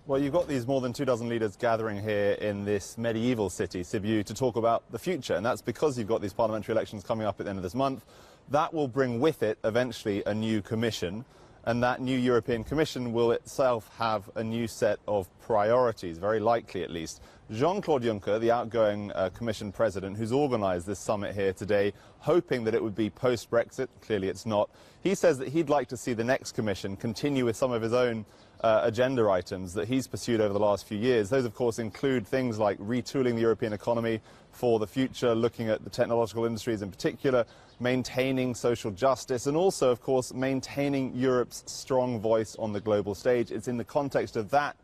Well, you've got these more than 24 leaders gathering here in this medieval city, Sibiu, to talk about the future. And that's because you've got these parliamentary elections coming up at the end of this month. That will bring with it eventually a new commission. And that new European Commission will itself have a new set of priorities, very likely at least. Jean-Claude Juncker, the outgoing Commission President, who's organised this summit here today, hoping that it would be post-Brexit, clearly it's not, he says that he'd like to see the next Commission continue with some of his own agenda items that he's pursued over the last few years. Those, of course, include things like retooling the European economy for the future, looking at the technological industries in particular, maintaining social justice, and also, of course, maintaining Europe's strong voice on the global stage. It's in the context of that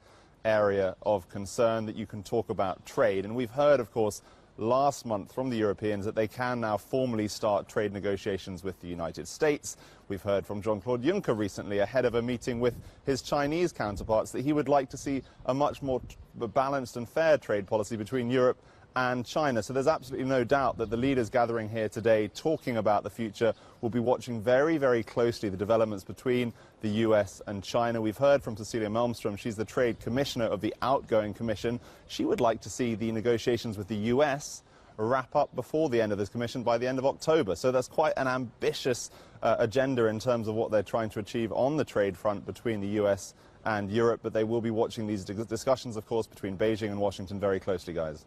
area of concern that you can talk about trade. And we've heard, of course, last month from the Europeans that they can now formally start trade negotiations with the United States. We've heard from Jean-Claude Juncker recently, ahead of a meeting with his Chinese counterparts, that he would like to see a much more balanced and fair trade policy between Europe and China. So there's absolutely no doubt that the leaders gathering here today talking about the future will be watching very, very closely the developments between the US and China. We've heard from Cecilia Malmström, she's the trade commissioner of the outgoing commission. She would like to see the negotiations with the US wrap up before the end of this commission by the end of October. So that's quite an ambitious agenda in terms of what they're trying to achieve on the trade front between the US and Europe. But they will be watching these discussions, of course, between Beijing and Washington very closely, guys.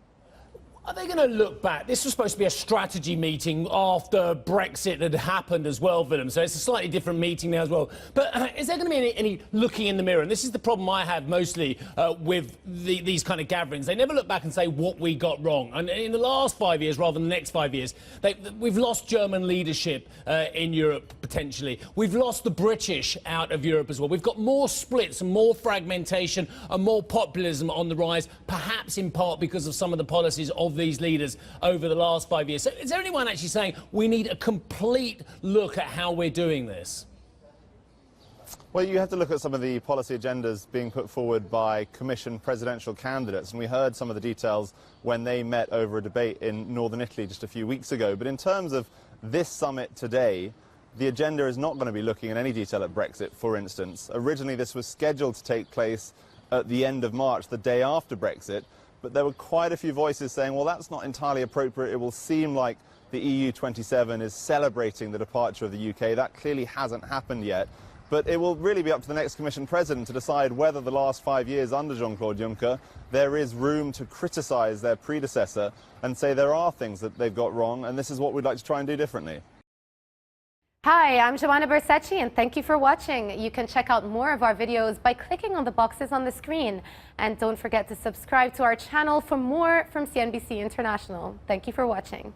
Are they going to look back? This was supposed to be a strategy meeting after Brexit had happened as well, Willem, so it's a slightly different meeting now as well. But is there going to be any looking in the mirror? And this is the problem I have mostly with these kind of gatherings. They never look back and say what we got wrong. And in the last 5 years, rather than the next 5 years, we've lost German leadership in Europe, potentially. We've lost the British out of Europe as well. We've got more splits and more fragmentation and more populism on the rise, perhaps in part because of some of the policies of these leaders over the last 5 years. So is there anyone actually saying we need a complete look at how we're doing this? Well, you have to look at some of the policy agendas being put forward by Commission presidential candidates, and we heard some of the details when they met over a debate in northern Italy just a few weeks ago. But in terms of this summit today, the agenda is not going to be looking in any detail at Brexit, for instance. Originally, this was scheduled to take place at the end of March, the day after Brexit. But there were quite a few voices saying, well, that's not entirely appropriate. It will seem like the EU 27 is celebrating the departure of the UK. That clearly hasn't happened yet. But it will really be up to the next Commission President to decide whether the last 5 years under Jean-Claude Juncker, there is room to criticise their predecessor and say there are things that they've got wrong, and this is what we'd like to try and do differently. Hi, I'm Joanna Bersecci, and thank you for watching. You can check out more of our videos by clicking on the boxes on the screen. And don't forget to subscribe to our channel for more from CNBC International. Thank you for watching.